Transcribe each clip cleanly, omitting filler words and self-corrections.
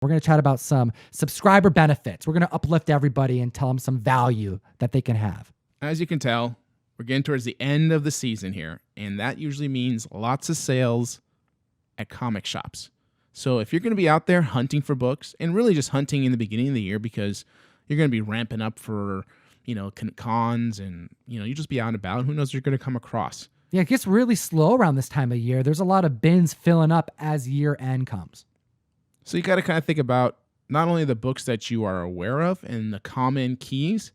We're going to chat about some subscriber benefits. We're going to uplift everybody and tell them some value that they can have. As you can tell, we're getting towards the end of the season here, and that usually means lots of sales at comic shops. So if you're going to be out there hunting for books, and really just hunting in the beginning of the year because you're going to be ramping up for, cons and, you just be out and about, who knows what you're going to come across. Yeah, it gets really slow around this time of year. There's a lot of bins filling up as year end comes. So you got to kind of think about not only the books that you are aware of and the common keys,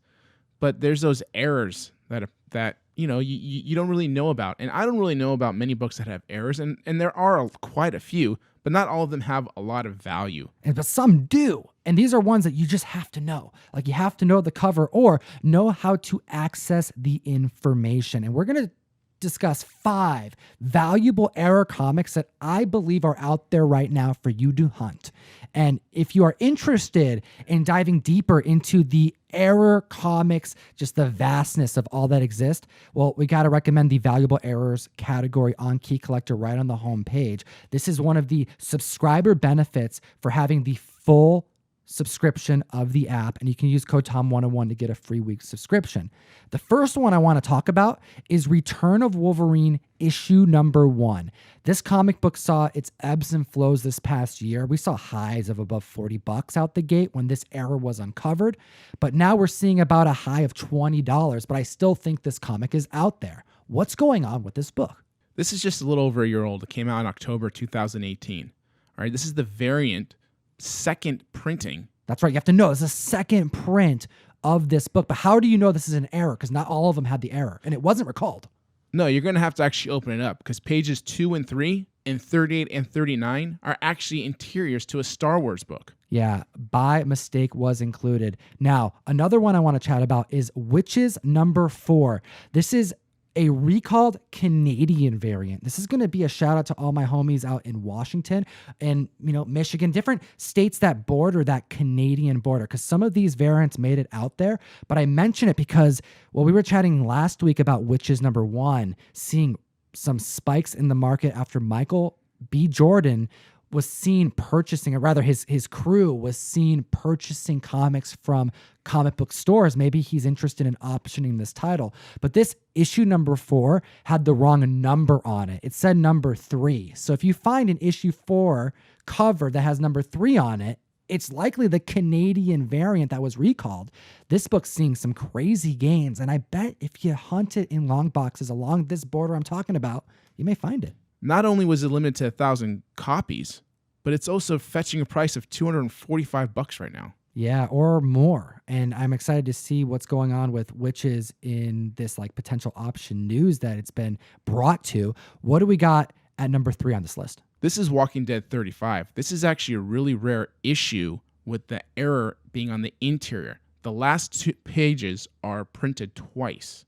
but there's those errors that you don't really know about. And I don't really know about many books that have errors, and there are quite a few, but not all of them have a lot of value. But some do. And these are ones that you just have to know. Like you have to know the cover or know how to access the information. And we're going to discuss 5 valuable error comics that I believe are out there right now for you to hunt. And if you are interested in diving deeper into the error comics, just the vastness of all that exists, well, we got to recommend the valuable errors category on Key Collector right on the home page. This is one of the subscriber benefits for having the full subscription of the app, and you can use code Tom101 to get a free week subscription. The first one I want to talk about is Return of Wolverine issue number 1. This comic book saw its ebbs and flows this past year. We saw highs of above $40 out the gate when this error was uncovered, but now we're seeing about a high of $20, but I still think this comic is out there. What's going on with this book? This is just a little over a year old. It came out in October 2018. All right, this is the variant second printing. That's right. You have to know it's a second print of this book. But how do you know this is an error? Because not all of them had the error, and it wasn't recalled. No, you're going to have to actually open it up because pages 2 and 3 and 38 and 39 are actually interiors to a Star Wars book. Yeah, by mistake was included. Now, another one I want to chat about is Witches number 4. This is a recalled Canadian variant. This is going to be a shout out to all my homies out in Washington and, Michigan, different states that border that Canadian border, because some of these variants made it out there. But I mention it because, we were chatting last week about Witches number 1, seeing some spikes in the market after Michael B. Jordan was seen purchasing, or rather his crew was seen purchasing comics from comic book stores. Maybe he's interested in optioning this title. But this issue number 4 had the wrong number on it. It said number 3. So if you find an issue 4 cover that has number 3 on it, it's likely the Canadian variant that was recalled. This book's seeing some crazy gains, and I bet if you hunt it in long boxes along this border I'm talking about, you may find it. Not only was it limited to 1,000 copies, but it's also fetching a price of $245 right now. Yeah, or more. And I'm excited to see what's going on with Witches in this potential option news that it's been brought to. What do we got at number 3 on this list? This is Walking Dead 35. This is actually a really rare issue with the error being on the interior. The last 2 pages are printed twice.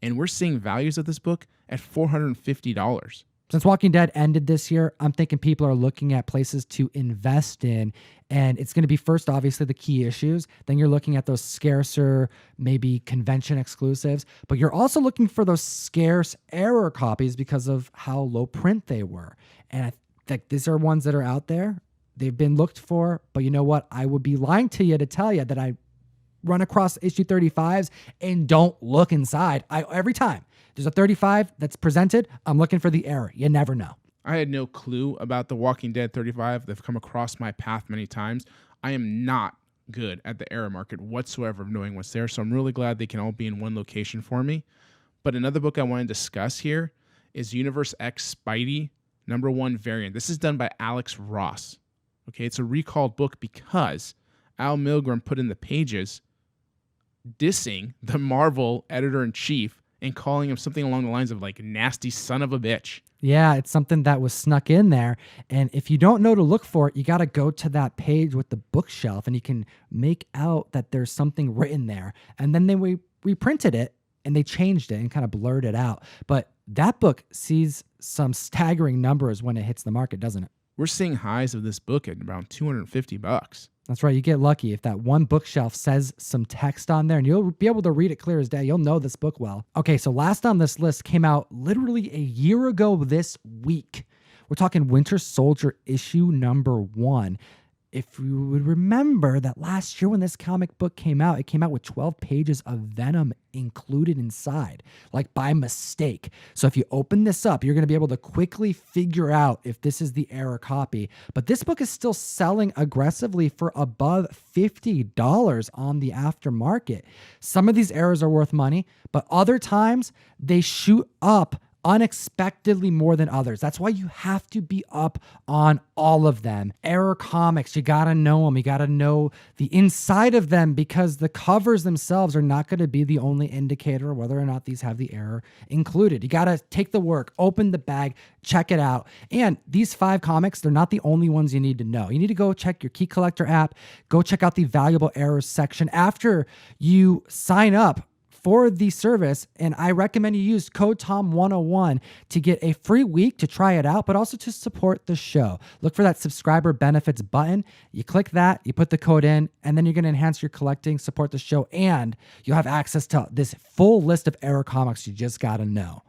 And we're seeing values of this book at $450. Since Walking Dead ended this year, I'm thinking people are looking at places to invest in, and it's going to be first, obviously, the key issues. Then you're looking at those scarcer, maybe convention exclusives, but you're also looking for those scarce error copies because of how low print they were. And I think these are ones that are out there. They've been looked for, but you know what? I would be lying to you to tell you that I run across issue 35s and don't look inside. Every time there's a 35 that's presented, I'm looking for the error. You never know. I had no clue about the Walking Dead 35. They've come across my path many times. I am not good at the error market whatsoever of knowing what's there, so I'm really glad they can all be in one location for me. But another book I want to discuss here is Universe X Spidey number 1 variant. This is done by Alex Ross. Okay, it's a recalled book because Al Milgrom put in the pages dissing the Marvel editor-in-chief and calling him something along the lines of nasty son of a bitch. Yeah, it's something that was snuck in there. And if you don't know to look for it, you got to go to that page with the bookshelf and you can make out that there's something written there. And then they reprinted it and they changed it and kind of blurred it out. But that book sees some staggering numbers when it hits the market, doesn't it? We're seeing highs of this book at around $250. That's right. You get lucky if that one bookshelf says some text on there and you'll be able to read it clear as day. You'll know this book well. Okay, so last on this list came out literally a year ago this week. We're talking Winter Soldier issue number 1. if you would remember that last year when this comic book came out, it came out with 12 pages of Venom included inside, like by mistake. So if you open this up, you're going to be able to quickly figure out if this is the error copy. But this book is still selling aggressively for above $50 on the aftermarket. Some of these errors are worth money, but other times they shoot up unexpectedly more than others. That's why you have to be up on all of them. Error comics, you gotta know them. You gotta know the inside of them, because the covers themselves are not going to be the only indicator whether or not these have the error included. You gotta take the work, open the bag, check it out. And these 5 comics, they're not the only ones you need to know. You need to go check your Key Collector app, go check out the valuable errors section after you sign up for the service, and I recommend you use code TOM101 to get a free week to try it out, but also to support the show. Look for that subscriber benefits button. You click that, you put the code in, and then you're going to enhance your collecting, support the show, and you'll have access to this full list of error comics you just got to know.